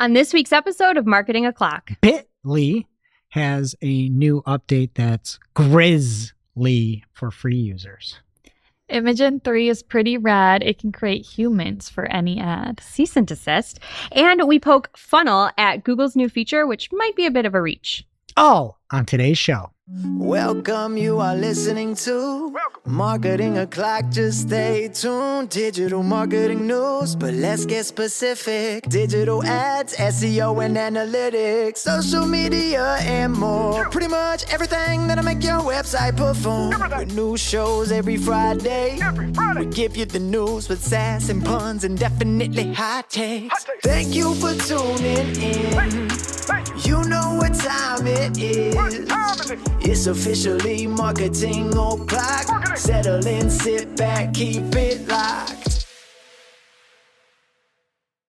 On this week's episode of Marketing O'Clock, Bitley has a new update that's grizzly for free users. Imagen 3 is pretty rad. It can create humans for any ad. cease and desist, and we poke funnel at Google's new feature, which might be a bit of a reach. All on today's show. Welcome, you are listening to Marketing O'Clock. Just stay tuned. Digital marketing news, but let's get specific. Digital ads, SEO and analytics, social media and more. Pretty much everything that'll make your website perform. With new shows every Friday. We give you the news with sass and puns and definitely hot takes. Thank you for tuning in. You know what time it is. It's officially Marketing O'Clock. Settle in, sit back, keep it locked.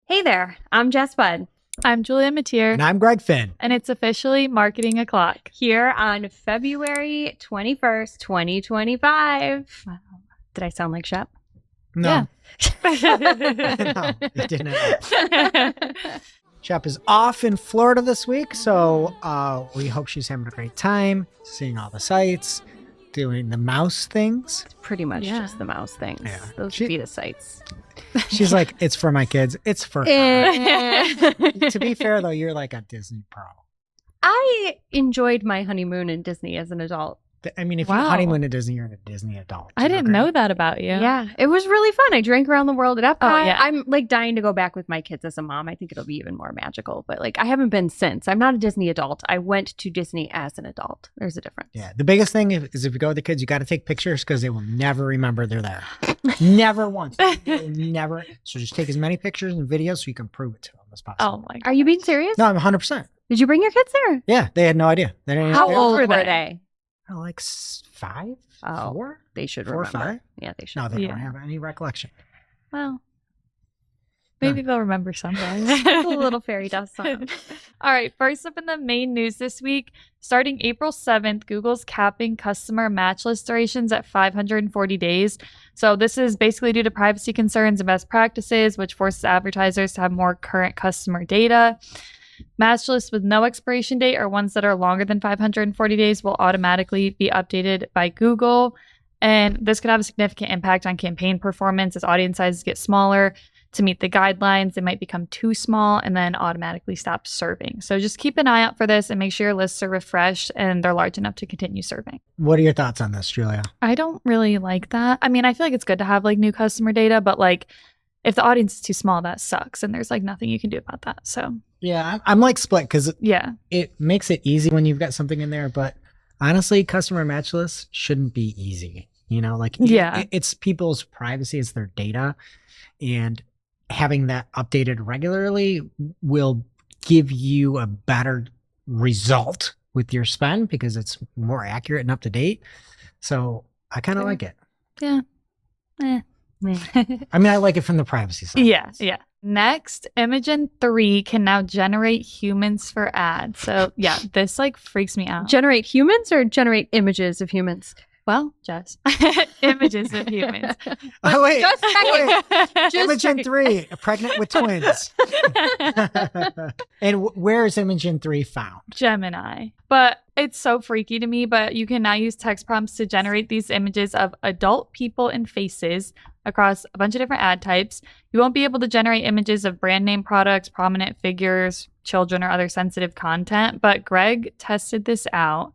Hey there, I'm Jess Budd. I'm Julia Matier. And I'm Greg Finn. And it's officially Marketing O'Clock. Here on February 21st, 2025. Wow. Did I sound like Shep? No. Yeah. No, it didn't. Shep is off in Florida this week, so we hope she's having a great time, seeing all the sites, doing the mouse things. It's pretty much just the mouse things. Yeah. Those would be the sites. She's like, it's for my kids. It's for her. To be fair, though, you're like a Disney pro. I enjoyed my honeymoon in Disney as an adult. I mean, if Wow. you honeymoon at Disney, you're a Disney adult. I didn't know that about you. Yeah, it was really fun. I drank around the world at Epcot. Oh, yeah. I'm like dying to go back with my kids as a mom. I think it'll be even more magical. But like, I haven't been since. I'm not a Disney adult. I went to Disney as an adult. There's a difference. Yeah, the biggest thing is if you go with the kids, you got to take pictures because they will never remember they're there. Never once. Never. So just take as many pictures and videos so you can prove it to them as possible. Oh my god. Are you being serious? No, I'm 100%. Did you bring your kids there? Yeah, they had no idea. They didn't How they- old were were they? Like 5? Oh. 4? They should 4 or remember. 5? Yeah, they should. No, they Yeah. don't have any recollection. Well, maybe they'll remember someday. A little fairy dust on them. All right, first up in the main news this week, starting April 7th, Google's capping customer match list durations at 540 days. So this is basically due to privacy concerns and best practices, which forces advertisers to have more current customer data. Match lists with no expiration date or ones that are longer than 540 days will automatically be updated by Google. And this could have a significant impact on campaign performance as audience sizes get smaller. To meet the guidelines, they might become too small and then automatically stop serving. So just keep an eye out for this and make sure your lists are refreshed and they're large enough to continue serving. What are your thoughts on this, Julia? I don't really like that. I mean, I feel like it's good to have like new customer data, but like if the audience is too small, that sucks. And there's like nothing you can do about that. So Yeah, I'm like split because yeah. it makes it easy when you've got something in there. But honestly, customer match lists shouldn't be easy. You know, like Yeah. it's people's privacy, it's their data. And having that updated regularly will give you a better result with your spend because it's more accurate and up to date. So I kind of like it. Yeah. I mean, I like it from the privacy side. Yeah, yeah. Next, Imagen 3 can now generate humans for ads. So yeah, this like freaks me out. Generate humans or generate images of humans? Well, Jess, images of humans. Oh, wait. Just checking. Imagen 3, pregnant with twins. And where is Imagen 3 found? Gemini. But it's so freaky to me, but you can now use text prompts to generate these images of adult people and faces across a bunch of different ad types. You won't be able to generate images of brand name products, prominent figures, children, or other sensitive content, but Greg tested this out.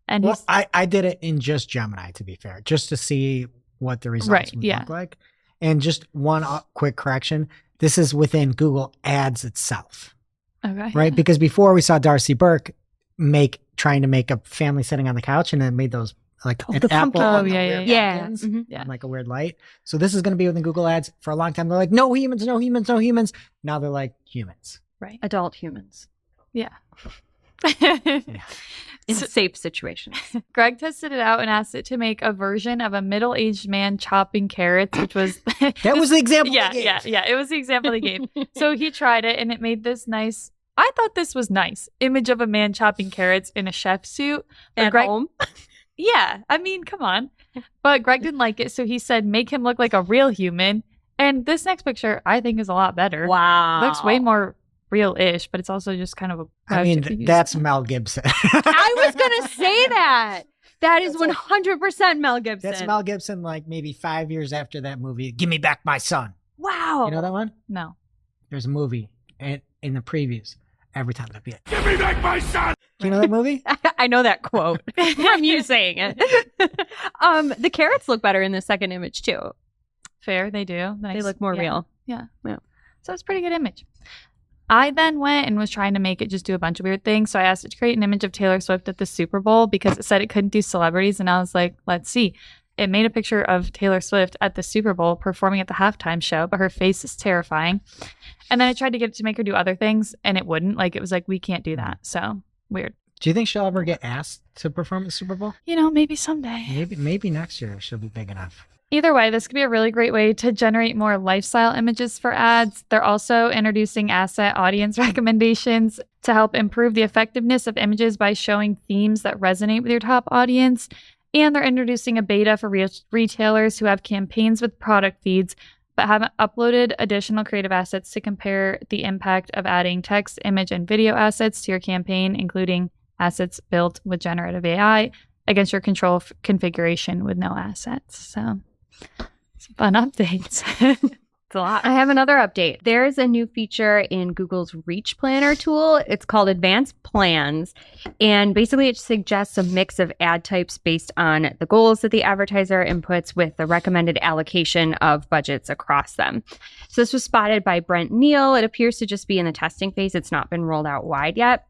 And Well, I did it in just Gemini, to be fair, just to see what the results would look like. And just one quick correction. This is within Google Ads itself, okay. right? Because before we saw Darcy Burke trying to make a family sitting on the couch and it made those like an the apple. pumpkin. on Oh, the yeah, weird yeah. pumpkins Mhm. Yeah. and like a weird light. So this is going to be within Google Ads for a long time. They're like, no humans, no humans, no humans. Now they're like humans. Right. Adult humans Yeah. in safe situations. Greg tested it out and asked it to make a version of a middle-aged man chopping carrots, which was That was the example. yeah, they gave. yeah. It was the example they gave. So he tried it and it made this nice. I thought this was nice image of a man chopping carrots in a chef suit. But At Greg, home. yeah, I mean, come on. But Greg didn't like it, so he said make him look like a real human. And this next picture, I think, is a lot better. Wow. Looks way more real-ish, but it's also just kind of a. I mean, that's Mel Gibson. I was going to say that. That is 100% Mel Gibson. That's Mel Gibson, like maybe 5 years after that movie, Give Me Back My Son. Wow. You know that one? No. There's a movie, and in the previews, every time that'd be it. Give me back my son! Do you know that movie? I know that quote from you saying it. The carrots look better in the second image too. Fair, they do. Nice. They look more real. Yeah. So it's a pretty good image. I then went and was trying to make it just do a bunch of weird things. So I asked it to create an image of Taylor Swift at the Super Bowl because it said it couldn't do celebrities. And I was like, let's see. It made a picture of Taylor Swift at the Super Bowl performing at the halftime show, but her face is terrifying. And then I tried to get it to make her do other things, and it wouldn't. Like, it was like, we can't do that. So weird. Do you think she'll ever get asked to perform at the Super Bowl? You know, maybe someday. Maybe next year she'll be big enough. Either way, this could be a really great way to generate more lifestyle images for ads. They're also introducing asset audience recommendations to help improve the effectiveness of images by showing themes that resonate with your top audience. And they're introducing a beta for retailers who have campaigns with product feeds but haven't uploaded additional creative assets to compare the impact of adding text, image, and video assets to your campaign, including assets built with generative AI against your control configuration with no assets. So some fun updates. It's a lot. I have another update. There's a new feature in Google's Reach Planner tool. It's called Advanced Plans. And basically it suggests a mix of ad types based on the goals that the advertiser inputs with the recommended allocation of budgets across them. So this was spotted by Brent Neal. It appears to just be in the testing phase. It's not been rolled out wide yet.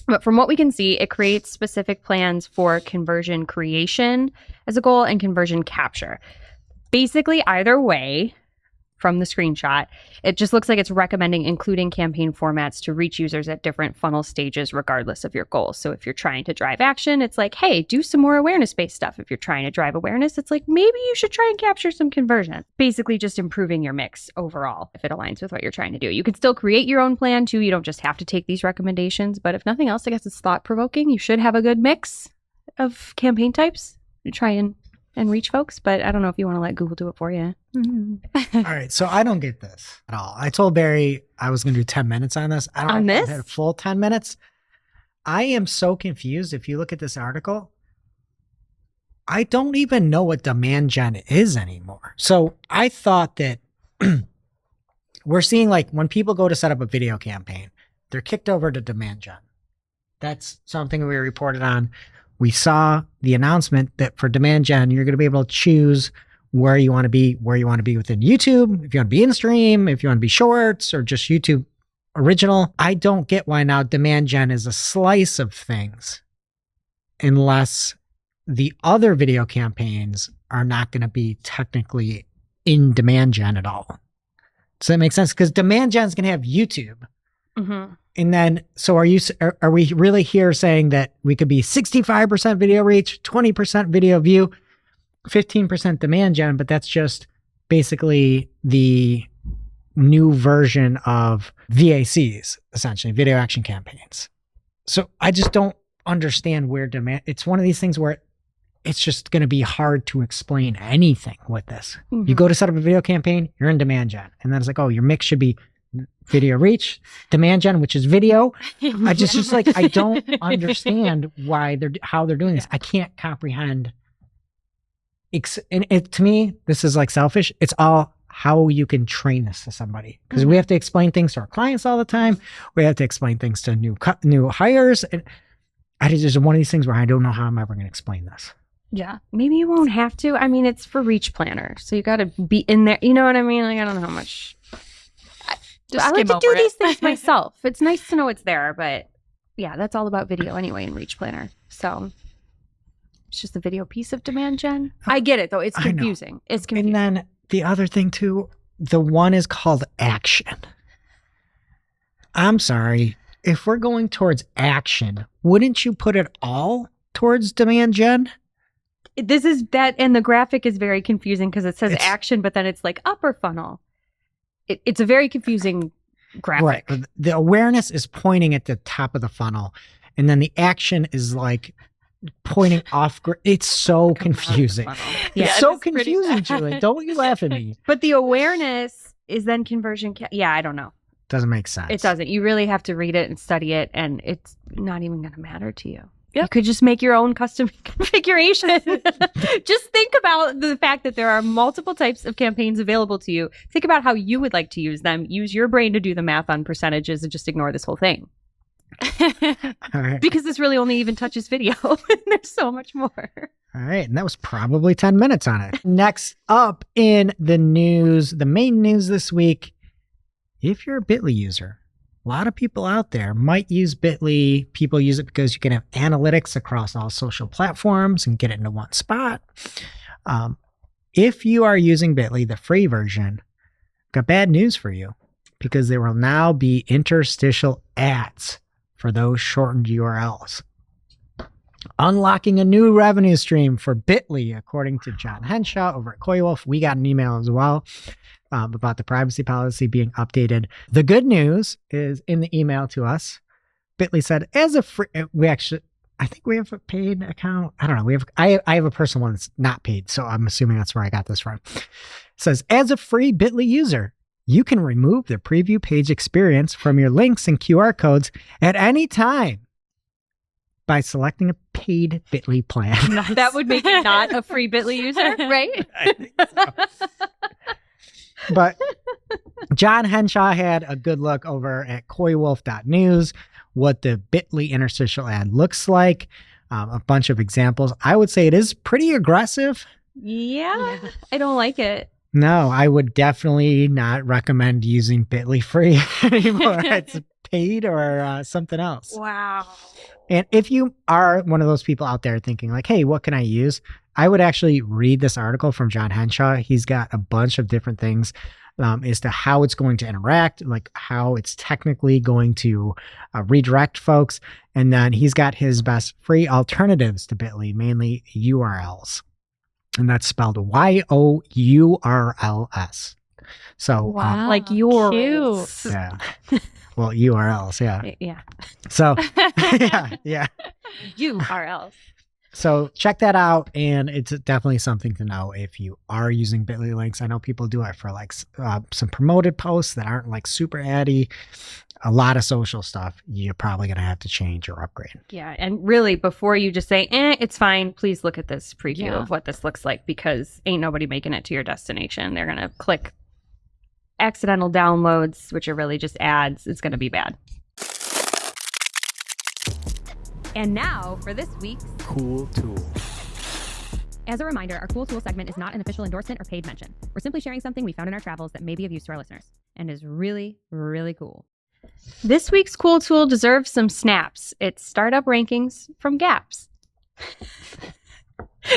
But from what we can see, it creates specific plans for conversion creation as a goal and conversion capture. Basically, either way, from the screenshot, it just looks like it's recommending including campaign formats to reach users at different funnel stages, regardless of your goals. So if you're trying to drive action, it's like, hey, do some more awareness-based stuff. If you're trying to drive awareness, it's like, maybe you should try and capture some conversion. Basically just improving your mix overall, if it aligns with what you're trying to do. You can still create your own plan too. You don't just have to take these recommendations, but if nothing else, I guess it's thought-provoking. You should have a good mix of campaign types to try and reach folks, but I don't know if you want to let Google do it for you. All right, so I don't get this at all. I told Barry I was going to do 10 minutes on this. I don't have a full 10 minutes. I am so confused. If you look at this article, I don't even know what demand gen is anymore. So I thought that we're seeing, like, when people go to set up a video campaign, they're kicked over to demand gen. That's something we reported on. We saw the announcement that for demand gen, you're going to be able to choose where you want to be within YouTube, if you want to be in stream, if you want to be shorts, or just YouTube original. I don't get why now demand gen is a slice of things unless the other video campaigns are not going to be technically in demand gen at all. Does that make sense? Because demand gen is going to have YouTube. Mm-hmm. And then, so are we really here saying that we could be 65% video reach, 20% video view, 15% demand gen, but that's just basically the new version of VACs, essentially, video action campaigns. So I just don't understand where demand, it's one of these things where it's just going to be hard to explain anything with this. Mm-hmm. You go to set up a video campaign, you're in demand gen. And then it's like, oh, your mix should be video reach, demand gen, which is video. I just like, I don't understand how they're doing this. I can't comprehend. And to me, this is like selfish. It's all how you can train this to somebody, because we have to explain things to our clients all the time. We have to explain things to new hires. And just one of these things where I don't know how I'm ever going to explain this. Yeah. Maybe you won't have to. I mean, it's for Reach Planner. So you got to be in there. You know what I mean? Like, I don't know how much. I like to do these things myself. It's nice to know it's there, but yeah, that's all about video anyway in Reach Planner. So it's just a video piece of demand gen. I get it though. It's confusing. It's confusing. And then the other thing too, the one is called action. I'm sorry. If we're going towards action, wouldn't you put it all towards demand gen? This is that, and the graphic is very confusing because it says action, but then it's like upper funnel. It's a very confusing graphic. Right. The awareness is pointing at the top of the funnel, and then the action is like pointing off. It's so confusing. Yeah, it's so confusing, Julie. Don't you laugh at me. But the awareness is then conversion. Yeah, I don't know. Doesn't make sense. It doesn't. You really have to read it and study it, and it's not even going to matter to you. Yep. You could just make your own custom configuration. Just think about the fact that there are multiple types of campaigns available to you. Think about how you would like to use them. Use your brain to do the math on percentages and just ignore this whole thing. All right. Because this really only even touches video. There's so much more. All right. And that was probably 10 minutes on it. Next up in the news, the main news this week, if you're a Bitley user, a lot of people out there might use Bitley. People use it because you can have analytics across all social platforms and get it into one spot. If you are using Bitley, the free version, I've got bad news for you because there will now be interstitial ads for those shortened URLs. Unlocking a new revenue stream for Bitley, according to John Henshaw over at Coywolf. We got an email as well about the privacy policy being updated. The good news is in the email to us, Bitley said, as a free, I think we have a paid account. I don't know. I have a personal one that's not paid, so I'm assuming that's where I got this from. It says, as a free Bitley user, you can remove the preview page experience from your links and QR codes at any time by selecting a paid Bitley plan. That would make it not a free Bitley user, right? I think so. But John Henshaw had a good look over at coywolf.news, what the Bitley interstitial ad looks like, a bunch of examples. I would say it is pretty aggressive. Yeah, I don't like it. No, I would definitely not recommend using Bitley free anymore. It's paid or something else. Wow. And if you are one of those people out there thinking like, hey, what can I use? I would actually read this article from John Henshaw. He's got a bunch of different things as to how it's going to interact, like how it's technically going to redirect folks. And then he's got his best free alternatives to Bitley, mainly URLs. And that's spelled YOURLS. So, Wow. Like yours. Cute. yeah. Well, URLs, yeah. Yeah. So, yeah. URLs. So check that out, and it's definitely something to know if you are using Bitley links. I know people do it for like some promoted posts that aren't like super addy. A lot of social stuff, you're probably going to have to change or upgrade. Yeah. And really, before you just say, it's fine, please look at this preview Yeah. of what this looks like, because ain't nobody making it to your destination. They're going to click accidental downloads, which are really just ads. It's going to be bad. And now for this week's Cool tool. As a reminder, our Cool Tool segment is not an official endorsement or paid mention. We're simply sharing something we found in our travels that may be of use to our listeners and is really, really cool. This week's Cool Tool deserves some snaps. It's startup rankings from Gaps.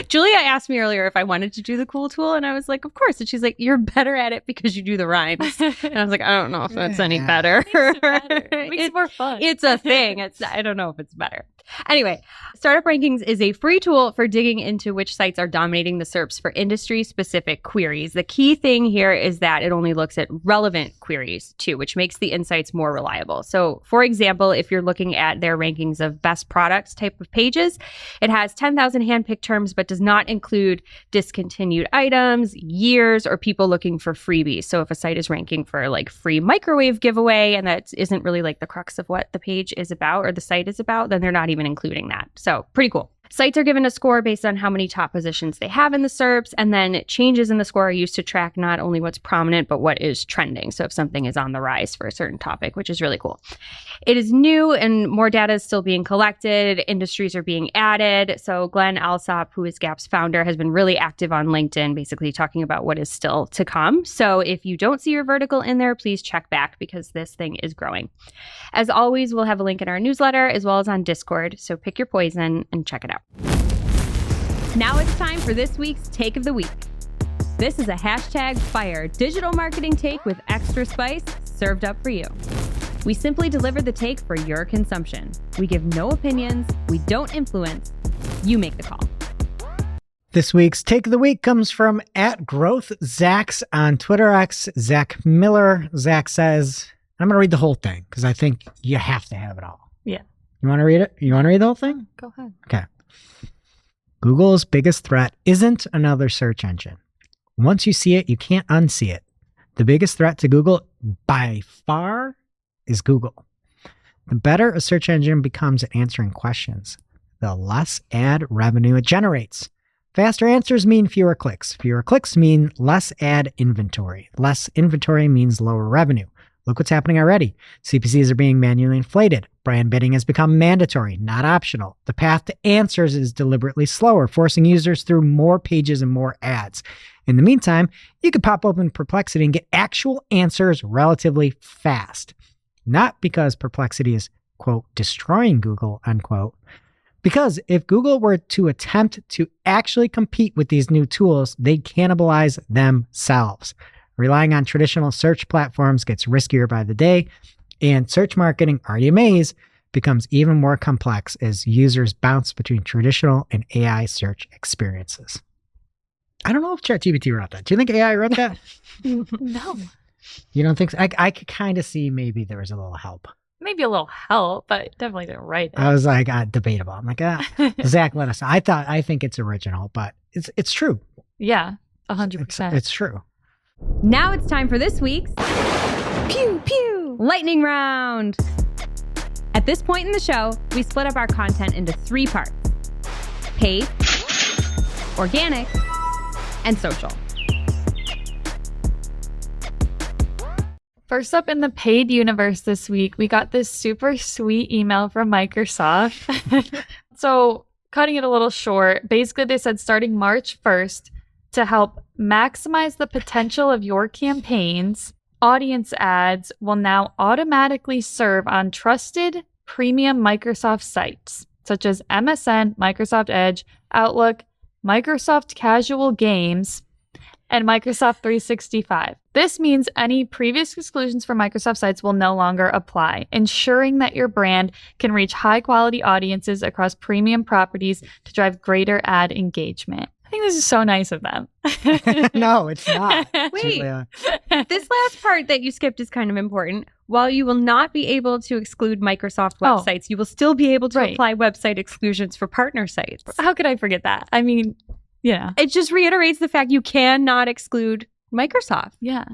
Julia asked me earlier if I wanted to do the Cool Tool, and I was like, of course. And she's like, you're better at it because you do the rhymes. And I was like, I don't know if that's any better. Makes it more fun. It's a thing. I don't know if it's better. Anyway, Startup Rankings is a free tool for digging into which sites are dominating the SERPs for industry-specific queries. The key thing here is that it only looks at relevant queries too, which makes the insights more reliable. So, for example, if you're looking at their rankings of best products type of pages, it has 10,000 handpicked terms, but does not include discontinued items, years, or people looking for freebies. So if a site is ranking for like free microwave giveaway, and that isn't really like the crux of what the page is about or the site is about, then they're not even including that. So pretty cool. Sites are given a score based on how many top positions they have in the SERPs, and then changes in the score are used to track not only what's prominent, but what is trending. So if something is on the rise for a certain topic, which is really cool. It is new and more data is still being collected. Industries are being added. So Glenn Alsop, who is Gap's founder, has been really active on LinkedIn, basically talking about what is still to come. So if you don't see your vertical in there, please check back because this thing is growing. As always, we'll have a link in our newsletter as well as on Discord. So pick your poison and check it out. Now it's time for this week's Take of the Week. This is a #fire digital marketing take with extra spice served up for you. We simply deliver the take for your consumption. We give no opinions. We don't influence. You make the call. This week's Take of the Week comes from @GrowthZax on Twitter X, Zach Miller. Zach says, I'm going to read the whole thing because I think you have to have it all. Yeah. You want to read it? You want to read the whole thing? Go ahead. Okay. Google's biggest threat isn't another search engine. Once you see it, you can't unsee it. The biggest threat to Google by far is Google. The better a search engine becomes at answering questions, the less ad revenue it generates. Faster answers mean fewer clicks. Fewer clicks mean less ad inventory. Less inventory means lower revenue. Look what's happening already. CPCs are being manually inflated. Brand bidding has become mandatory, not optional. The path to answers is deliberately slower, forcing users through more pages and more ads. In the meantime, you can pop open Perplexity and get actual answers relatively fast. Not because Perplexity is, quote, destroying Google, unquote. Because if Google were to attempt to actually compete with these new tools, they'd cannibalize themselves. Relying on traditional search platforms gets riskier by the day, and search marketing, already a maze, becomes even more complex as users bounce between traditional and AI search experiences. I don't know if ChatGPT wrote that. Do you think AI wrote that? No. You don't think so? I could kind of see maybe there was a little help. Maybe a little help, but definitely didn't write it. I was like, debatable. I'm like, Zach, let us know. I think it's original, but it's true. Yeah, 100%. It's true. Now it's time for this week's Pew Pew Lightning Round. At this point in the show, we split up our content into 3 parts: paid, organic, and social. First up in the paid universe this week, we got this super sweet email from Microsoft. So, cutting it a little short, basically they said starting March 1st, to help maximize the potential of your campaigns, audience ads will now automatically serve on trusted premium Microsoft sites, such as MSN, Microsoft Edge, Outlook, Microsoft Casual Games, and Microsoft 365. This means any previous exclusions for Microsoft sites will no longer apply, ensuring that your brand can reach high-quality audiences across premium properties to drive greater ad engagement. I think this is so nice of them. No, it's not. Wait, Julia. this last part that you skipped is kind of important. While you will not be able to exclude Microsoft websites, you will still be able to apply website exclusions for partner sites. How could I forget that? I mean, yeah. It just reiterates the fact you cannot exclude Microsoft. Yeah.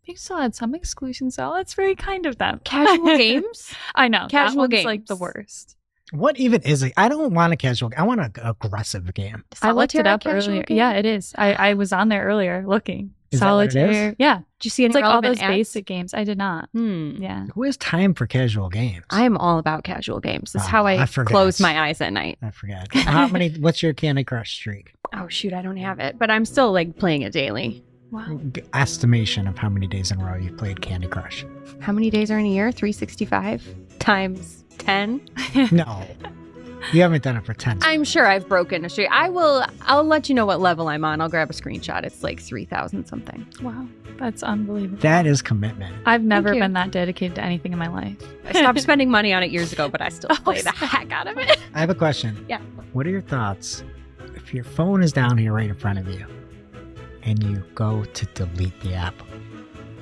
They still had some exclusions, though. That's very kind of them. Casual games? I know. Casual that one's games. like the worst. What even is it? I don't want a casual. I want an aggressive game. I looked it Solitaire up casual earlier. game? Yeah, it is. I was on there earlier looking. Is that what it Solitaire. is? Yeah. Did you see any It's like all relevant those ads? basic games. I did not. Yeah. Who has time for casual games? I'm all about casual games. This is Oh, how I I forgot. close my eyes at night. I forgot. How many? What's your Candy Crush streak? Oh, shoot, I don't have it. But I'm still like playing it daily. Wow. Estimation of how many days in a row you've played Candy Crush. How many days are in a year? 365 times 10? No. You haven't done it for 10. I'm sure I've broken a streak. I'll let you know what level I'm on. I'll grab a screenshot. It's like 3,000 something. Wow. That's unbelievable. That is commitment. I've never you. been that dedicated to anything in my life. I stopped spending money on it years ago, but I still play the heck out of it. I have a question. Yeah. What are your thoughts if your phone is down here right in front of you and you go to delete the app?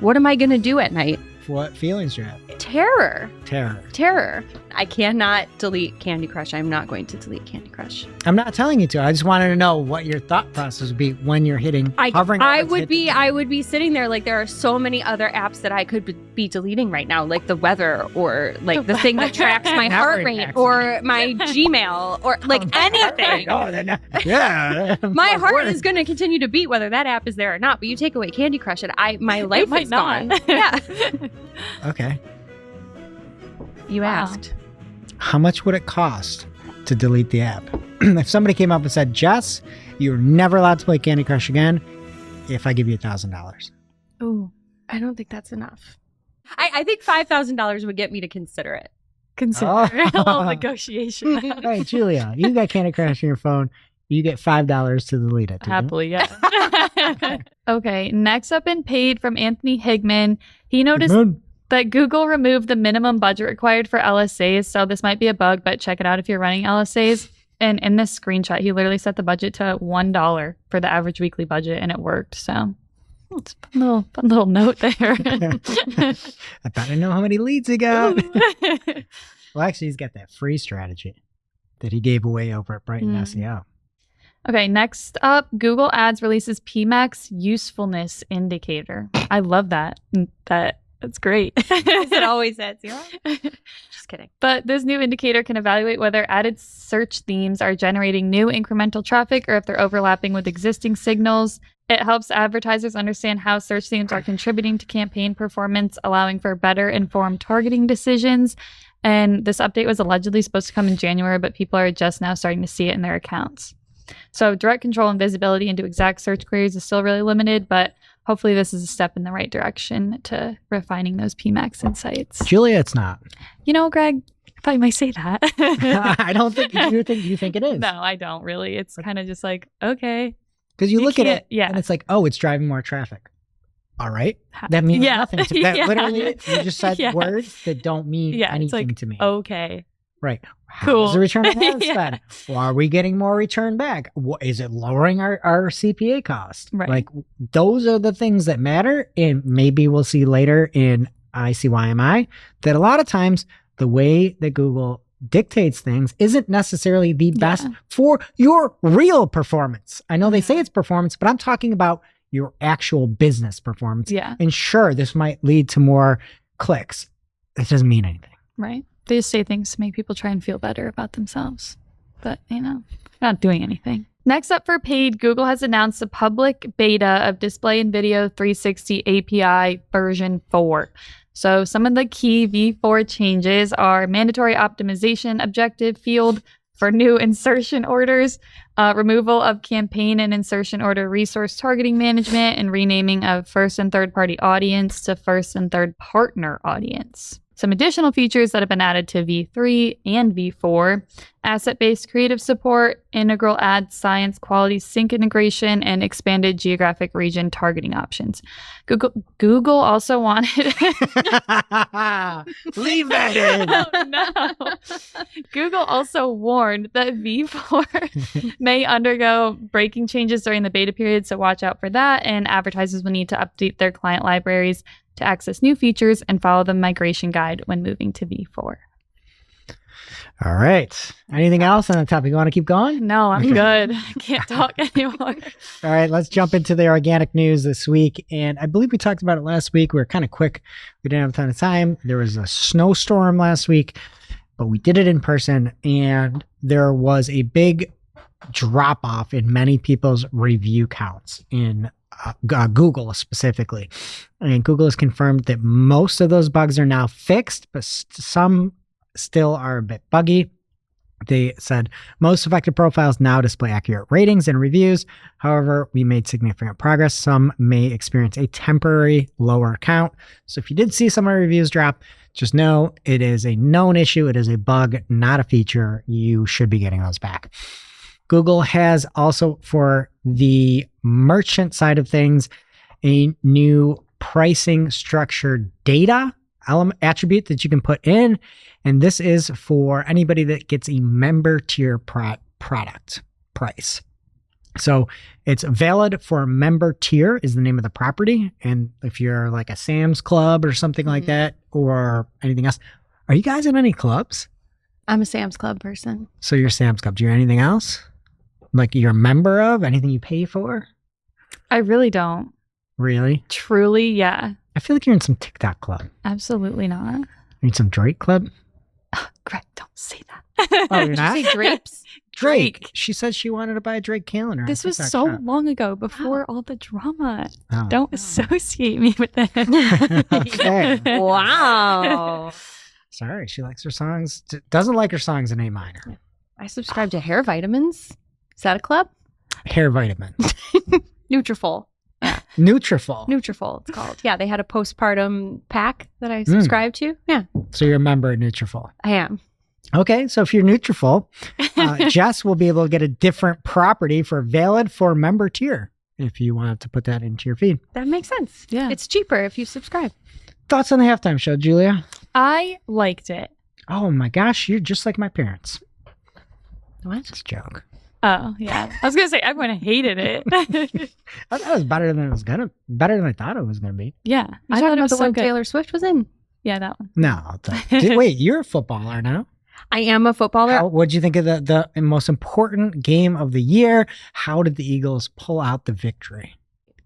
What am I going to do at night? What feelings do you have? Terror. Terror. I cannot delete Candy Crush. I'm not going to delete Candy Crush. I'm not telling you to. I just wanted to know what your thought process would be when you're hovering. I would be sitting there like there are so many other apps that I could be deleting right now, like the weather or like the thing that tracks my Now heart we're rate in or my Gmail or like anything. Yeah. My heart is going to continue to beat whether that app is there or not. But you take away Candy Crush, and my life might is not. gone. Yeah. Okay. You Wow. asked. How much would it cost to delete the app? If somebody came up and said, Jess, you're never allowed to play Candy Crush again if I give you $1,000. Ooh. I don't think that's enough. I think $5,000 would get me to consider it. Consider Oh. a little negotiation. Hey, Julia, you got Candy Crush on your phone. You get $5 to delete it. Happily, yeah. Okay, next up in paid from Anthony Higman. He noticed that Google removed the minimum budget required for LSAs, so this might be a bug, but check it out if you're running LSAs. And in this screenshot, he literally set the budget to $1 for the average weekly budget, and it worked. So it's a fun little note there. I thought I know how many leads he got. Well, actually, he's got that free strategy that he gave away over at Brighton SEO. Okay, next up, Google Ads releases PMAX usefulness indicator. I love that. That's great. Is it always at 0? Just kidding. But this new indicator can evaluate whether added search themes are generating new incremental traffic or if they're overlapping with existing signals. It helps advertisers understand how search themes are contributing to campaign performance, allowing for better informed targeting decisions. And this update was allegedly supposed to come in January, but people are just now starting to see it in their accounts. So direct control and visibility into exact search queries is still really limited, but hopefully this is a step in the right direction to refining those PMAX insights. Julia, it's not. You know, Greg, I thought you might say that. I don't think you think it is. No, I don't really. It's kind of just like, okay. Because you look at it yeah. and it's like, oh, it's driving more traffic. All right. That means nothing to me. That literally, you just said words that don't mean anything to me. Okay. Right. How's the return on ad spend? Well, are we getting more return back? Is it lowering our CPA cost? Right. Like, those are the things that matter. And maybe we'll see later in ICYMI that a lot of times the way that Google dictates things isn't necessarily the best for your real performance. I know they say it's performance, but I'm talking about your actual business performance. Yeah. And sure, this might lead to more clicks. It doesn't mean anything. Right. They just say things to make people try and feel better about themselves. But, not doing anything. Next up for paid, Google has announced a public beta of Display and Video 360 API version 4. So some of the key V4 changes are mandatory optimization objective field for new insertion orders, removal of campaign and insertion order resource targeting management, and renaming of first and third party audience to first and third partner audience. Some additional features that have been added to V3 and V4, asset-based creative support, integral ad science quality sync integration, and expanded geographic region targeting options. Google also wanted... Leave that in! Oh, no. Google also warned that V4 may undergo breaking changes during the beta period, so watch out for that, and advertisers will need to update their client libraries to access new features and follow the migration guide when moving to V4. All right. Anything else on the topic? You want to keep going? No, I'm good. I can't talk anymore. All right. Let's jump into the organic news this week. And I believe we talked about it last week. We were kind of quick. We didn't have a ton of time. There was a snowstorm last week, but we did it in person. And there was a big drop off in many people's review counts in Google specifically. And Google has confirmed that most of those bugs are now fixed, but some still are a bit buggy. They said most affected profiles now display accurate ratings and reviews. However, we made significant progress. Some may experience a temporary lower count. So if you did see some of the reviews drop, just know it is a known issue. It is a bug, not a feature. You should be getting those back. Google has also, for the merchant side of things, a new pricing structure data attribute that you can put in. And this is for anybody that gets a member tier product price. So it's valid for member tier is the name of the property. And if you're like a Sam's Club or something like that, or anything else, are you guys in any clubs? I'm a Sam's Club person. So you're Sam's Club. Do you have anything else? Like you're a member of? Anything you pay for? I really don't. Really? Truly, yeah. I feel like you're in some TikTok club. Absolutely not. You're in some Drake club? Greg, don't say that. Oh, you're not? Did you say drapes? Drake. She said she wanted to buy a Drake calendar. This was so long ago, before all the drama. Oh. Don't associate me with it. Okay. Wow. Sorry, she likes her songs. Doesn't like her songs in A minor. I subscribe to hair vitamins. Is that a club? Hair vitamin. Nutrafol. Nutrafol. Nutrafol, it's called. Yeah, they had a postpartum pack that I subscribed to. Yeah. So you're a member of Nutrafol. I am. Okay, so if you're Nutrafol, Jess will be able to get a different property for valid for member tier if you want to put that into your feed. That makes sense. Yeah. It's cheaper if you subscribe. Thoughts on the halftime show, Julia? I liked it. Oh my gosh, you're just like my parents. What? It's a joke. Oh, yeah. I was going to say everyone hated it. I thought it was better than I thought it was gonna be. Yeah. I thought it was the one Taylor Swift was in. Yeah, that one. No. Wait, you're a footballer now. I am a footballer. What did you think of the most important game of the year? How did the Eagles pull out the victory?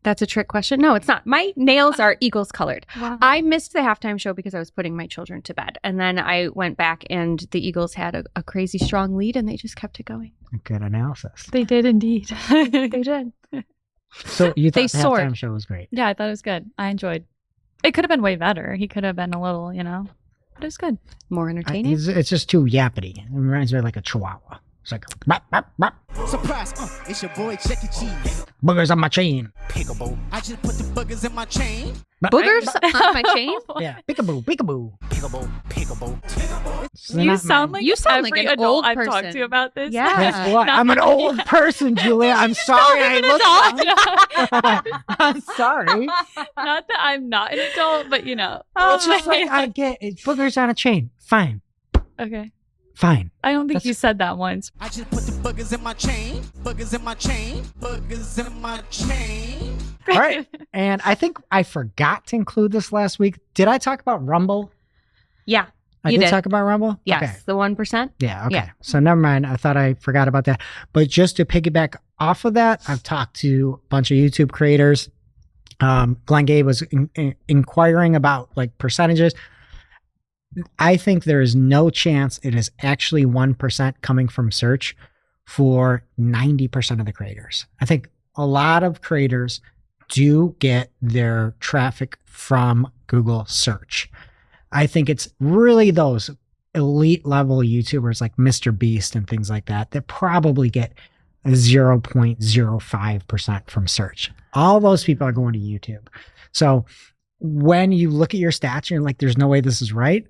That's a trick question. No, it's not. My nails are Eagles colored. Wow. I missed the halftime show because I was putting my children to bed. And then I went back and the Eagles had a crazy strong lead and they just kept it going. Good analysis. They did indeed. They did. So you They thought the soared. halftime show was great. Yeah, I thought it was good. I enjoyed. It could have been way better. He could have been a little, but it was good. More entertaining. It's just too yappity. It reminds me of like a chihuahua. It's like, bop, bop, bop. Surprise, it's your boy Chuck E. Cheese. Boogers on my chain. Pickable. I just put the boogers in my chain. Boogers on my chain? Yeah, peekaboo, peekaboo. Pickable. So they're You not sound mine. like You sound like every an adult old I've talked person. to about this. Yeah. Guess what? Not- I'm an old person, Julia. I'm sorry. I'm sorry. Not that I'm not an adult, but It's just like I get it. Boogers on a chain. Fine. Okay. Fine. I don't think That's- you said that once. I just put the boogers in my chain. Boogers in my chain. Boogers in my chain. All right. And I think I forgot to include this last week. Did I talk about Rumble? Yeah. I You did did. talk about Rumble? Yes. Okay. The 1%. Yeah, okay. Yeah. So never mind. I thought I forgot about that. But just to piggyback off of that, I've talked to a bunch of YouTube creators. Glenn Gabe was inquiring about like percentages. I think there is no chance it is actually 1% coming from search for 90% of the creators. I think a lot of creators do get their traffic from Google search. I think it's really those elite level YouTubers like Mr. Beast and things like that that probably get 0.05% from search. All those people are going to YouTube. So when you look at your stats and you're like, there's no way this is right.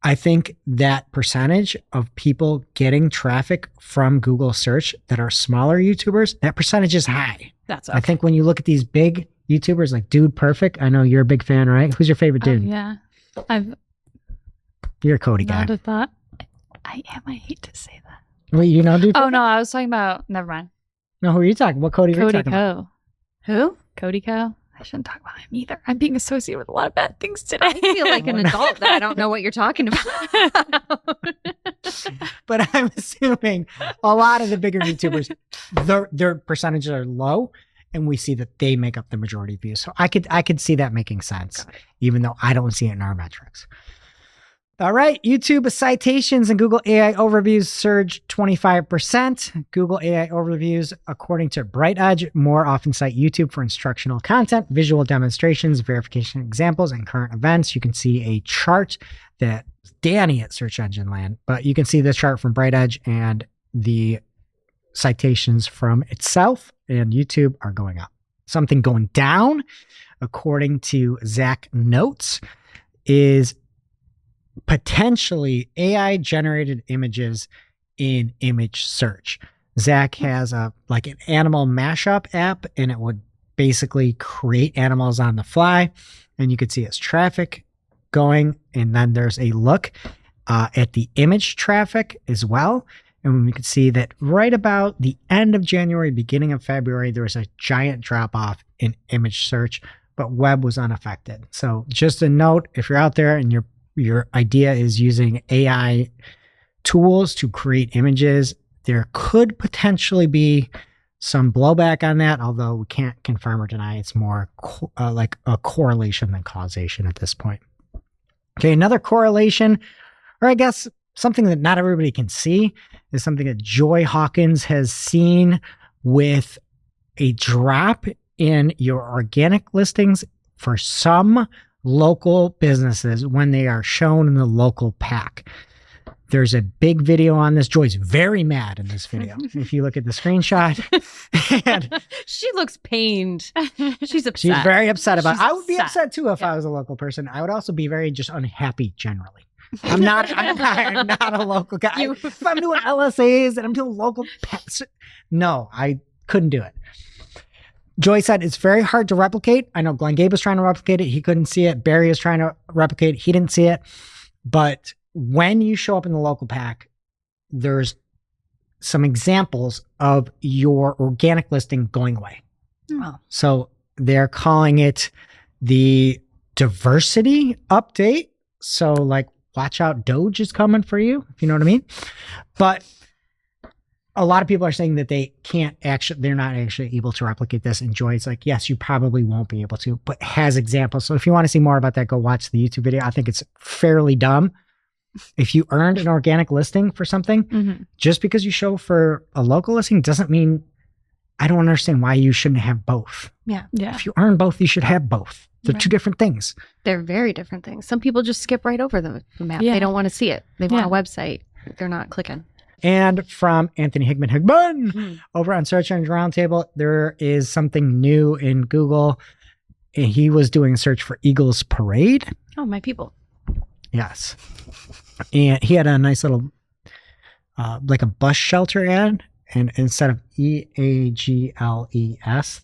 I think that percentage of people getting traffic from Google search that are smaller YouTubers, that percentage is high. That's I think when you look at these big YouTubers like Dude Perfect, I know you're a big fan, right? Who's your favorite dude? Yeah. I've You're a Cody guy. not a thought. I am. I hate to say that. Wait, you know Dude Oh Perfect? no, I was talking about. Never mind. No, who are you talking? What Cody are you Cody talking about? Co. Who? Cody Co. I shouldn't talk about him either. I'm being associated with a lot of bad things today. I feel like an adult that I don't know what you're talking about. But I'm assuming a lot of the bigger YouTubers, their percentages are low, and we see that they make up the majority of views. So I could see that making sense, even though I don't see it in our metrics. All right, YouTube citations and Google AI overviews surged 25%. Google AI overviews, according to BrightEdge, more often cite YouTube for instructional content, visual demonstrations, verification examples, and current events. You can see a chart that Danny at Search Engine Land, but you can see this chart from BrightEdge and the citations from itself and YouTube are going up. Something going down, according to Zach Notes, is potentially AI generated images in image search. Zach has an animal mashup app, and it would basically create animals on the fly, and you could see its traffic going, and then there's a look at the image traffic as well. And we can see that right about the end of January, beginning of February, there was a giant drop off in image search, but web was unaffected. So just a note, if you're out there and your idea is using AI tools to create images, there could potentially be some blowback on that, although we can't confirm or deny. It's more like a correlation than causation at this point. Okay, another correlation, or I guess something that not everybody can see, is something that Joy Hawkins has seen with a drop in your organic listings for some local businesses when they are shown in the local pack. There's a big video on this. Joy's very mad in this video. If you look at the screenshot, and She looks pained. She's upset. she's very upset about it. She's I would be upset. upset too if I was a local person. I would also be very just unhappy generally. I'm not a local guy. If I'm doing LSAs and I'm doing local pets, no, I couldn't do it. Joy said it's very hard to replicate. I know Glenn Gabe was trying to replicate it. He couldn't see it. Barry is trying to replicate it. He didn't see it. But when you show up in the local pack, there's some examples of your organic listing going away. Oh. So they're calling it the diversity update. So like watch out, Doge is coming for you, if you know what I mean. But a lot of people are saying that they're not actually able to replicate this. And Joy's like, yes, you probably won't be able to, but has examples. So if you want to see more about that, go watch the YouTube video. I think it's fairly dumb. If you earned an organic listing for something, just because you show for a local listing doesn't mean, I don't understand why you shouldn't have both. Yeah. If you earn both, you should have both. They're two different things. They're very different things. Some people just skip right over the map. Yeah. They don't want to see it. They want a website. They're not clicking. And from Anthony Higman over on Search Engine Roundtable, there is something new in Google. He was doing a search for Eagles Parade. Oh, my people. Yes. And he had a nice little, like a bus shelter ad. And instead of EAGLES,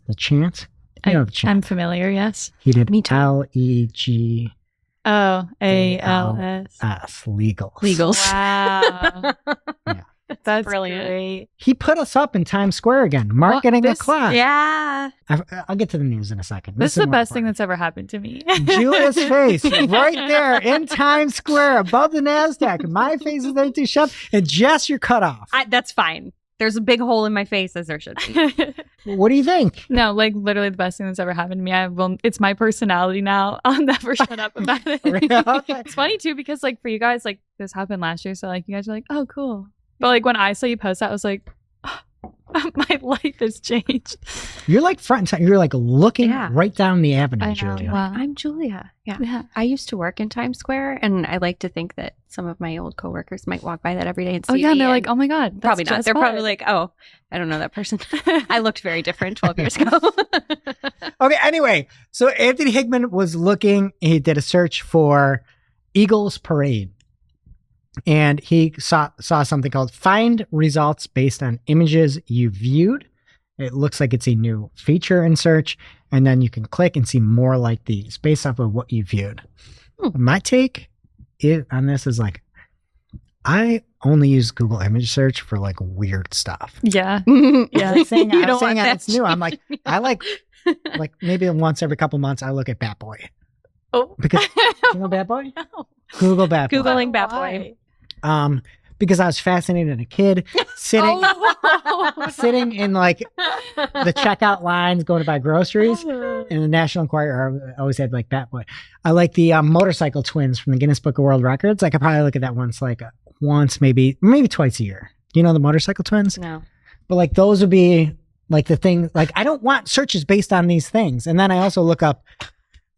the chant, you know the chant. I'm familiar, yes. He did Me too. LEGALS, Oh, ALS. Legals. Wow. Yeah. That's brilliant. great. He put us up in Times Square again, marketing a class. Yeah. I'll get to the news in a second. This is the more best thing important. that's ever happened to me. Julia's face right there in Times Square above the NASDAQ. My face is there too, shoved. And Jess, you're cut off. That's fine. There's a big hole in my face, as there should be. What do you think? No, like literally the best thing that's ever happened to me. It's my personality now. I'll never shut up about it. Okay. It's funny too because like for you guys, like this happened last year, so like you guys are like, oh cool. But like when I saw you post that, I was like, my life has changed. You're like front and center. You're like looking Yeah. right down the avenue, I know. Julia. Wow. I'm Julia. Yeah. Yeah. I used to work in Times Square, and I like to think that some of my old coworkers might walk by that every day and see Oh yeah, me and they're and like, oh my god, that's probably not. just They're what? probably like, oh, I don't know that person. I looked very different 12 years ago. Okay, anyway, so Anthony Higman was looking, he did a search for Eagles Parade. And he saw something called Find Results Based on Images You Viewed. It looks like it's a new feature in search. And then you can click and see more like these based off of what you viewed. My take on this is like, I only use Google image search for like weird stuff. Yeah. Yeah. I'm saying, You I'm don't saying want that it's new. I'm like, I like maybe once every couple months I look at Bat Boy. Oh. Because you know Bat Boy? No. Google Bat Boy. Googling Bat Why? Boy. Because I was fascinated as a kid, sitting sitting in like the checkout lines going to buy groceries in the National Enquirer. I always had like Bat Boy. I like the motorcycle twins from the Guinness Book of World Records. I could probably look at that once, maybe twice a year. You know the motorcycle twins? No. But like those would be like the thing. Like I don't want searches based on these things. And then I also look up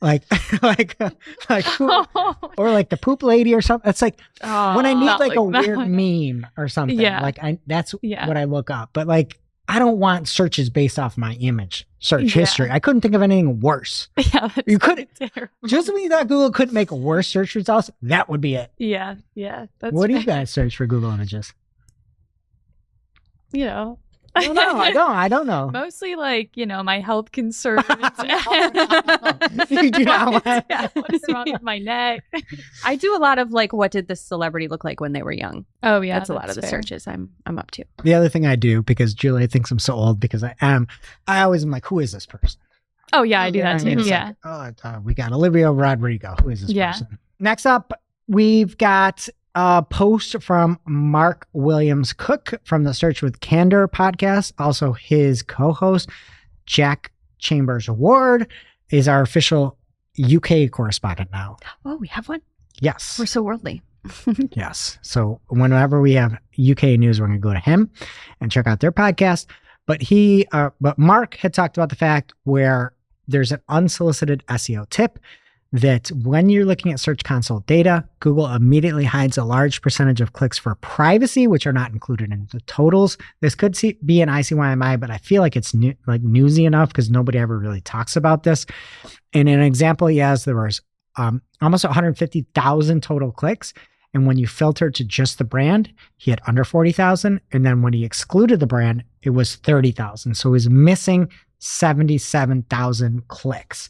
like or like the poop lady or something. It's like when I need not like a like weird that. meme or something. Yeah. Like that's Yeah. what I look up. But like I don't want searches based off my image search Yeah. history. I couldn't think of anything worse. Yeah, that's You couldn't- terrible. Just when you thought Google couldn't make worse search results, that would be it. Yeah. That's What do you fair. guys search for Google images? You know. I don't know. I don't know. Mostly like, my health concerns. You do not want- Yeah, what's wrong with my neck? I do a lot of like, what did this celebrity look like when they were young? Oh yeah. That's a lot of the fair. searches I'm up to. The other thing I do, because Julia thinks I'm so old, because I am, I always am like, who is this person? Oh yeah, I do that I too. mean, it's Yeah. like, we got Olivia Rodrigo. Who is this Yeah. person? Next up, we've got a post from Mark Williams Cook from the Search with Candor podcast. Also, his co-host, Jack Chambers Ward, is our official UK correspondent now. Oh, we have one? Yes. We're so worldly. Yes. So whenever we have UK news, we're going to go to him and check out their podcast. But Mark had talked about the fact where there's an unsolicited SEO tip that when you're looking at Search Console data, Google immediately hides a large percentage of clicks for privacy, which are not included in the totals. This could be an ICYMI, but I feel like it's newsy enough because nobody ever really talks about this. And an example he has, there was almost 150,000 total clicks. And when you filter to just the brand, he had under 40,000. And then when he excluded the brand, it was 30,000. So he was missing 77,000 clicks.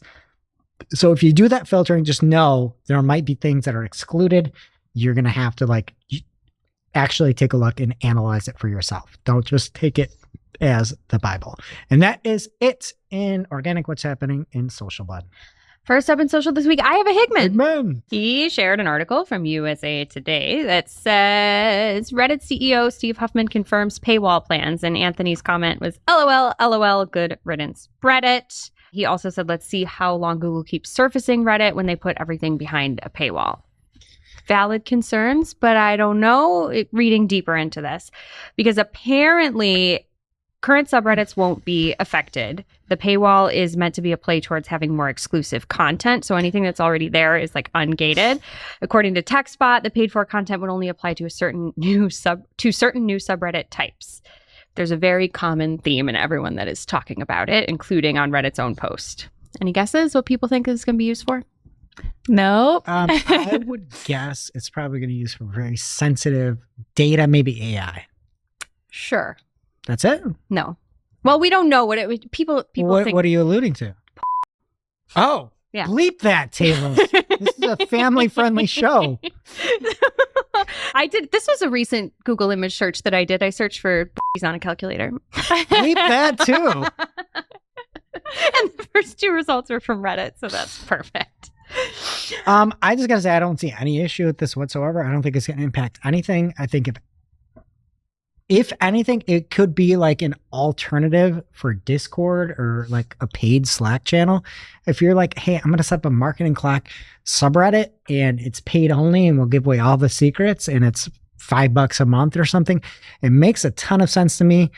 So if you do that filtering, just know there might be things that are excluded. You're going to have to actually take a look and analyze it for yourself. Don't just take it as the Bible. And that is it in Organic What's Happening in Social Blood. First up in social this week, I have a Hickman. Amen. He shared an article from USA Today that says Reddit CEO Steve Huffman confirms paywall plans. And Anthony's comment was, LOL, LOL, good riddance, Reddit. He also said, let's see how long Google keeps surfacing Reddit when they put everything behind a paywall. Valid concerns, but I don't know, reading deeper into this, because apparently current subreddits won't be affected. The paywall is meant to be a play towards having more exclusive content. So anything that's already there is like ungated. According to TechSpot, the paid for content would only apply to certain new subreddit types. There's a very common theme in everyone that is talking about it, including on Reddit's own post. Any guesses what people think this is going to be used for? Nope. I would guess it's probably going to use for very sensitive data, maybe AI. Sure. That's it? No. Well, we don't know what it would. People think. What are you alluding to? Oh, yeah. Bleep that, Taylor. This is a family-friendly show. This was a recent Google image search that I did. I searched for on a calculator. Bleep that too. And the first two results were from Reddit, so that's perfect. I just gotta say, I don't see any issue with this whatsoever. I don't think it's gonna impact anything. I think if anything, it could be like an alternative for Discord or like a paid Slack channel. If you're like, hey, I'm going to set up a marketing clock subreddit and it's paid only and we'll give away all the secrets and it's $5 a month or something, it makes a ton of sense to me.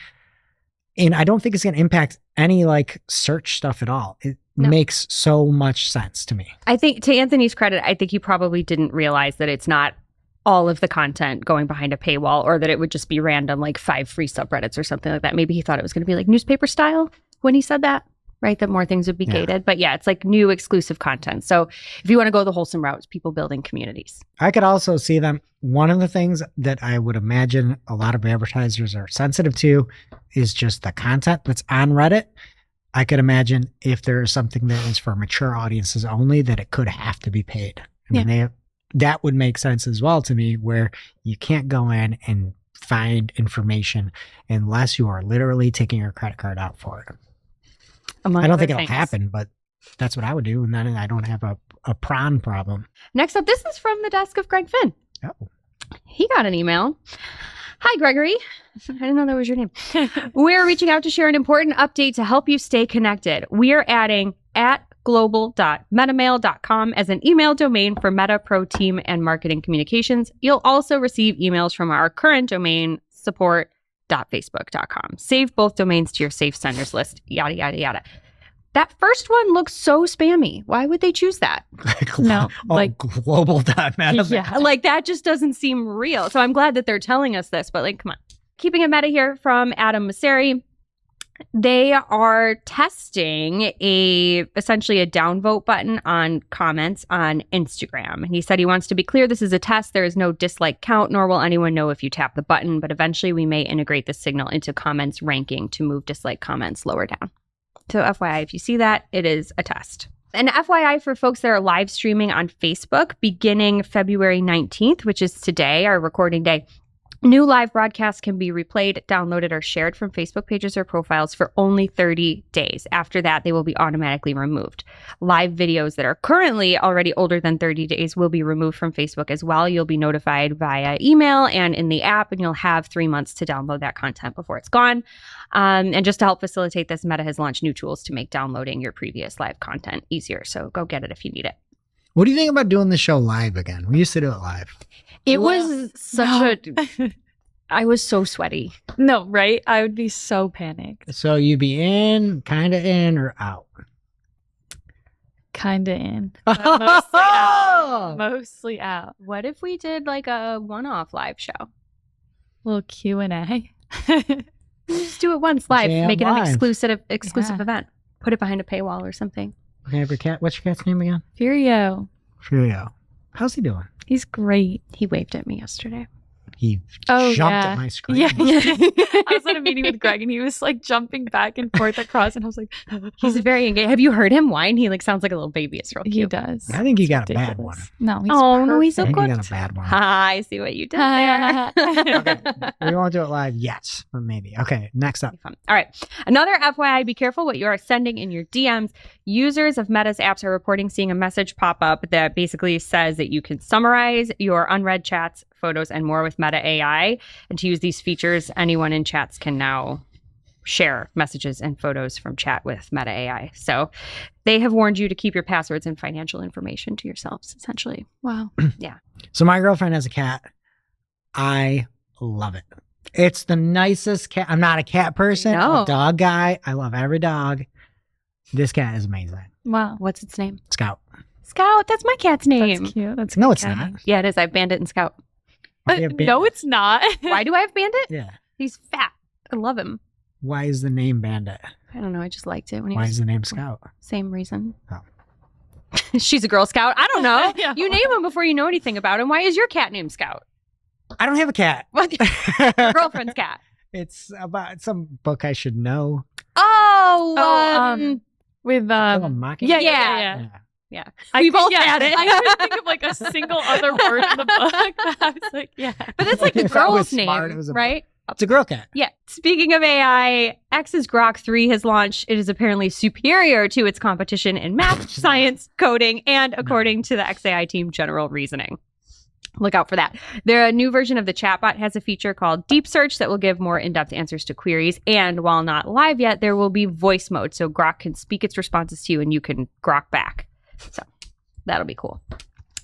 And I don't think it's going to impact any like search stuff at all. It makes so much sense to me. I think, to Anthony's credit, I think he probably didn't realize that it's not all of the content going behind a paywall, or that it would just be random, like 5 free subreddits or something like that. Maybe he thought it was going to be like newspaper style when he said that, right? That more things would be gated. But yeah, it's like new exclusive content. So if you want to go the wholesome route, it's people building communities. I could also see them. One of the things that I would imagine a lot of advertisers are sensitive to is just the content that's on Reddit. I could imagine if there is something that is for mature audiences only, that it could have to be paid. I mean, that would make sense as well to me, where you can't go in and find information unless you are literally taking your credit card out for it. I don't think it'll happen, but that's what I would do. And then I don't have a prawn problem. Next up, this is from the desk of Greg Finn. Oh. He got an email. Hi, Gregory. I didn't know that was your name. We're reaching out to share an important update to help you stay connected. We are adding @global.metamail.com as an email domain for Meta Pro Team and Marketing Communications. You'll also receive emails from our current domain, support.facebook.com. Save both domains to your safe senders list, yada, yada, yada. That first one looks so spammy. Why would they choose that? No, like global.meta. Yeah. Like, that just doesn't seem real. So I'm glad that they're telling us this, but like, come on. Keeping it meta here from Adam Masseri. They are testing essentially a downvote button on comments on Instagram. And he said he wants to be clear, this is a test. There is no dislike count, nor will anyone know if you tap the button. But eventually we may integrate this signal into comments ranking to move dislike comments lower down. So FYI, if you see that, it is a test. And FYI for folks that are live streaming on Facebook beginning February 19th, which is today, our recording day. New live broadcasts can be replayed, downloaded, or shared from Facebook pages or profiles for only 30 days. After that, they will be automatically removed. Live videos that are currently already older than 30 days will be removed from Facebook as well. You'll be notified via email and in the app, and you'll have 3 months to download that content before it's gone. And just to help facilitate this, Meta has launched new tools to make downloading your previous live content easier. So go get it if you need it. What do you think about doing the show live again? We used to do it live. It was I was so sweaty. No, right? I would be so panicked. So you'd be kind of in, or out? Kind of in. Mostly out. Mostly out. What if we did like a one-off live show? Little Q&A. Just do it once live. Jam Make it live. an exclusive event. Put it behind a paywall or something. Okay, have your cat. What's your cat's name again? Furio. Furio. How's he doing? He's great. He waved at me yesterday. He Oh, jumped yeah. at my screen. Yeah. I was at a meeting with Greg and he was like jumping back and forth across, and I was like, He's very engaged. Have you heard him whine? He like sounds like a little baby. It's real cute. he does. I think he It's got a bad ridiculous. one. No, he's Oh, no, he's so I think good. he got a bad one. I see what you did there. Okay. We won't do it live yet, but maybe. Okay, next up. Fun. All right. Another FYI, be careful what you are sending in your DMs. Users of Meta's apps are reporting seeing a message pop up that basically says that you can summarize your unread chats, photos, and more with Meta AI. And to use these features, anyone in chats can now share messages and photos from chat with Meta AI. So they have warned you to keep your passwords and financial information to yourselves, essentially. Wow. So my girlfriend has a cat. I love it. It's the nicest cat. I'm not a cat person. I'm No. a dog guy. I love every dog. This cat is amazing. Wow. What's its name? Scout. Scout. That's my cat's name. That's cute. That's No, good it's cat not. name. Yeah, it is. I have Bandit and Scout. Why do you have No, it's not. Why do I have Bandit? Yeah. He's fat. I love him. Why is the name Bandit? I don't know. I just liked it when he Why was is the name Scout? same reason. Oh. She's a Girl Scout. I don't know. Yeah. You name him before you know anything about him. Why is your cat named Scout? I don't have a cat. What? Your girlfriend's cat. It's about some book I should know. Oh, With Kill a Mockingbird? yeah. yeah. I We could- both yeah, had it. I couldn't think of like a single other word in the book. I was like, yeah. But it's like the If I was girl's name, smart, it was a- right? It's a girl cat. Yeah. Speaking of AI, X's Grok 3 has launched. It is apparently superior to its competition in math, science, coding, and according to the XAI team, general reasoning. Look out for that. The new version of the chatbot has a feature called Deep Search that will give more in-depth answers to queries. And while not live yet, there will be voice mode. So Grok can speak its responses to you and you can Grok back. So that'll be cool.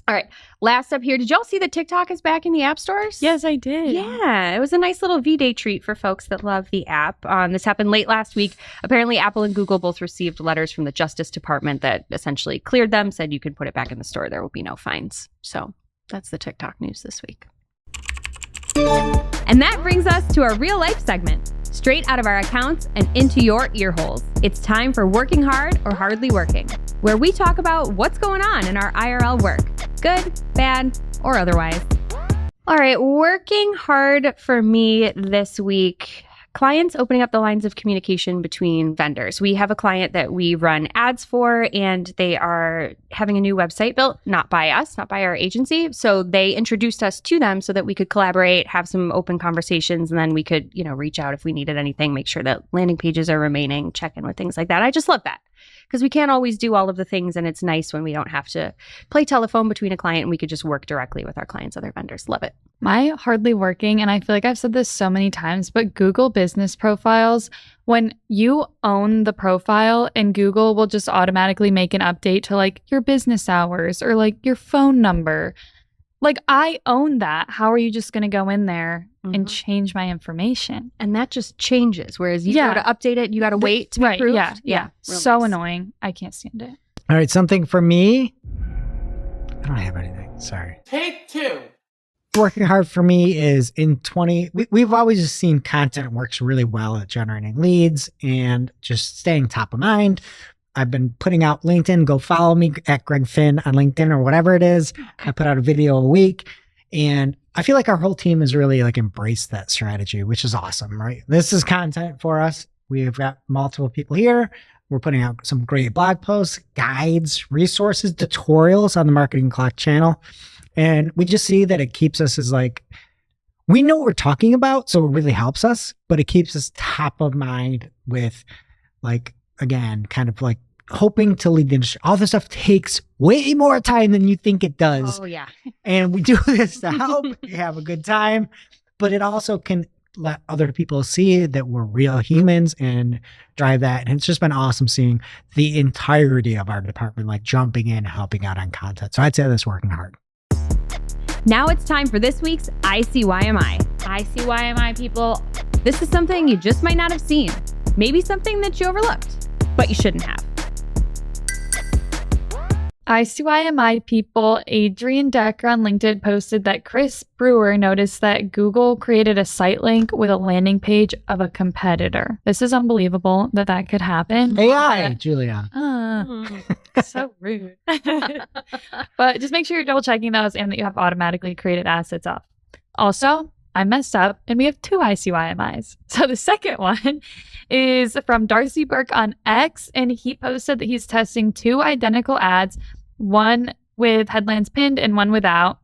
All right. Last up here, did y'all see that TikTok is back in the app stores? Yes, I did. Yeah, it was a nice little V-Day treat for folks that love the app. This happened late last week. Apparently, Apple and Google both received letters from the Justice Department that essentially cleared them, said you can put it back in the store. There will be no fines. So that's the TikTok news this week. And that brings us to our real life segment, straight out of our accounts and into your ear holes. It's time for Working Hard or Hardly Working, where we talk about what's going on in our IRL work, good, bad, or otherwise. All right, working hard for me this week. Clients opening up the lines of communication between vendors. We have a client that we run ads for, and they are having a new website built, not by us, not by our agency. So they introduced us to them so that we could collaborate, have some open conversations, and then we could, reach out if we needed anything, make sure that landing pages are remaining, check in with things like that. I just love that because we can't always do all of the things, and it's nice when we don't have to play telephone between a client and we could just work directly with our clients' other vendors. Love it. My hardly working, and I feel like I've said this so many times, but Google business profiles, when you own the profile and Google will just automatically make an update to like your business hours or like your phone number. Like I own that. How are you just going to go in there and change my information? And that just changes. Whereas you go to update it, you got to wait to be approved. Yeah. Real So nice. annoying. I can't stand it. All right, something for me. I don't have anything. Sorry. Take two. Working hard for me is in 20. We've always just seen content works really well at generating leads and just staying top of mind. I've been putting out LinkedIn. Go follow me at Greg Finn on LinkedIn or whatever it is. I put out a video a week, and I feel like our whole team has really like embraced that strategy, which is awesome, right? This is content for us. We've got multiple people here. We're putting out some great blog posts, guides, resources, tutorials on the Marketing Clock channel. And we just see that it keeps us as like, we know what we're talking about, so it really helps us, but it keeps us top of mind with like, again, kind of like hoping to lead the industry. All this stuff takes way more time than you think it does. Oh, yeah. And we do this to help you have a good time, but it also can let other people see that we're real humans and drive that. And it's just been awesome seeing the entirety of our department like jumping in, helping out on content. So I'd say that's working hard. Now it's time for this week's ICYMI. ICYMI, people. This is something you just might not have seen. Maybe something that you overlooked, but you shouldn't have. ICYMI people, Adrian Decker on LinkedIn posted that Chris Brewer noticed that Google created a site link with a landing page of a competitor. This is unbelievable that could happen. AI, Julia. So rude. But just make sure you're double checking those and that you have automatically created assets up. Also, I messed up and we have 2 ICYMIs. So the second one is from Darcy Burke on X, and he posted that he's testing 2 identical ads, one with headlines pinned and one without.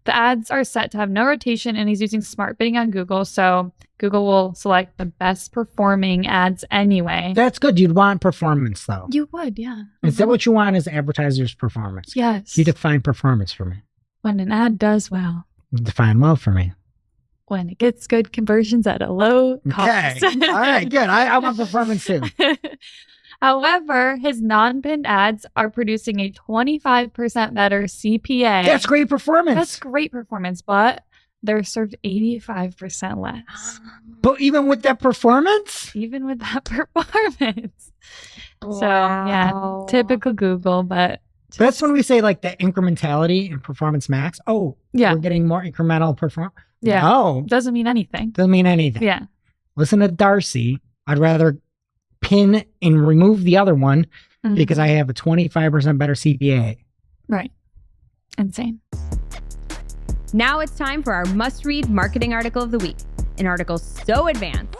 The ads are set to have no rotation, and he's using smart bidding on Google, so Google will select the best performing ads anyway. That's good. You'd want performance, though. You would, yeah. Is that what you want as advertisers' performance? Yes. You define performance for me. When an ad does well. Define well for me. When it gets good conversions at a low Okay. cost. All right, good. I want performance too. However, his non-pinned ads are producing a 25% better CPA. That's great performance. That's great performance, but they're served 85% less. But even with that performance? Even with that performance. So, yeah, typical Google, but That's when we say like the incrementality in Performance Max. Oh, yeah, we're getting more incremental performance. yeah. No, Doesn't mean anything. doesn't mean anything. Yeah. Listen to Darcy. I'd rather pin and remove the other one Mhm. because I have a 25% better CPA. Right. Insane. Now it's time for our must-read marketing article of the week. An article so advanced,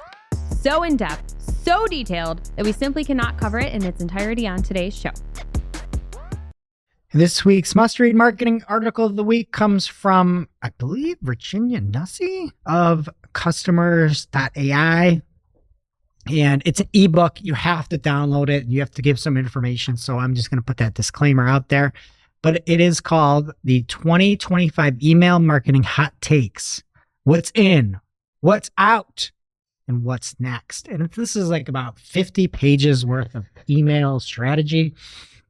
so in-depth, so detailed that we simply cannot cover it in its entirety on today's show. This week's must-read marketing article of the week comes from, I believe, Virginia Nussey of customers.ai. And it's an ebook. You have to download it. You have to give some information. So I'm just going to put that disclaimer out there. But it is called the 2025 Email Marketing Hot Takes. What's in, what's out, and what's next. And this is like about 50 pages worth of email strategy.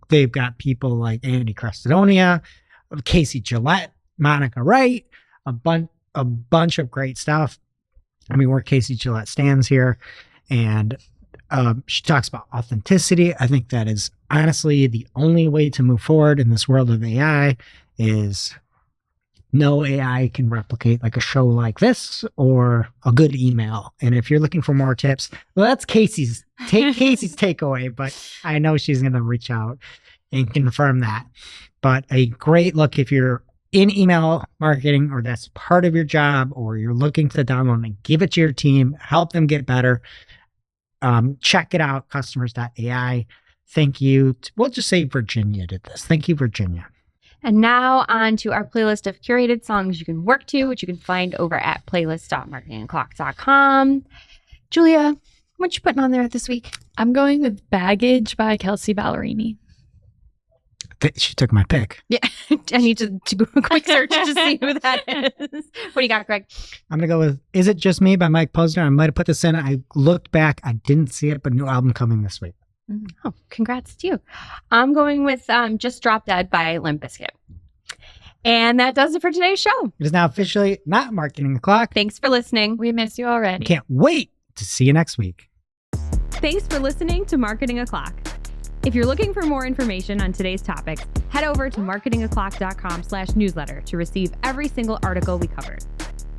They've got people like Andy Crestodonia, Casey Gillette, Monica Wright, a bunch of great stuff. I mean, where Casey Gillette stands here. And she talks about authenticity. I think that is honestly the only way to move forward in this world of AI is no AI can replicate like a show like this or a good email. And if you're looking for more tips, well, that's Casey's takeaway, but I know she's going to reach out and confirm that. But a great look if you're in email marketing or that's part of your job or you're looking to download and give it to your team, help them get better. Check it out, customers.ai. Thank you. We'll just say Virginia did this. Thank you, Virginia. And now on to our playlist of curated songs you can work to, which you can find over at playlist.marketingoclock.com. Julia, what you putting on there this week? I'm going with Baggage by Kelsey Ballerini. She took my pick. Yeah, I need to do a quick search to see who that is. What do you got, Greg? I'm going to go with Is It Just Me by Mike Posner. I might have put this in. I looked back. I didn't see it, but new album coming this week. Oh, congrats to you. I'm going with Just Drop Dead by Limp Bizkit. And that does it for today's show. It is now officially not Marketing the Clock. Thanks for listening. We miss you already. Can't wait to see you next week. Thanks for listening to Marketing O'Clock. If you're looking for more information on today's topics, head over to marketingoclock.com/newsletter to receive every single article we covered.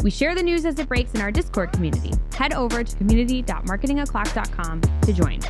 We share the news as it breaks in our Discord community. Head over to community.marketingoclock.com to join.